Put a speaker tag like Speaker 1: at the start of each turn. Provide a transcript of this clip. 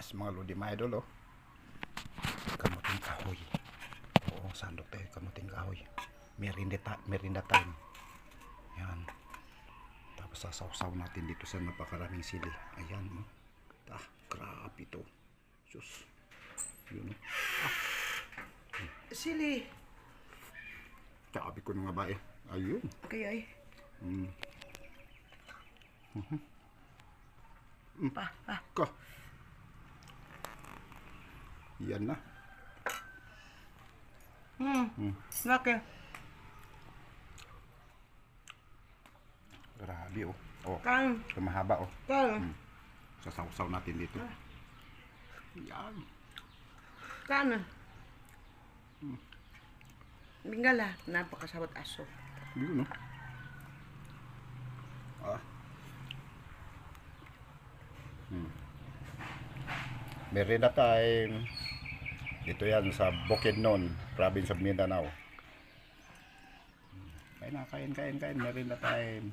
Speaker 1: Yes, mga lodi, mga idol, oh. Kamuting kahoy. Oo, sandok tayo, kamuting kahoy. Merinda time. Yan. Tapos sasawsaw natin dito sa napakaraming sili. Ayan, no. Grabe ito. Sus. Yun, no.
Speaker 2: Sili.
Speaker 1: Sabi ko na nga ba eh. Ayun.
Speaker 2: Kaya ay. Pa.
Speaker 1: Ka. Yan na.
Speaker 2: Laki.
Speaker 1: Grabe, oh. Oh.
Speaker 2: Kan.
Speaker 1: Mahaba, oh.
Speaker 2: Kan.
Speaker 1: Sasawsaw natin dito. Yan.
Speaker 2: Kan. Bingala. Napakasabot aso.
Speaker 1: Yun, no. Merienda time. Dito yan sa Bukidnon, province of Mindanao. Kain na, kain. Merienda time.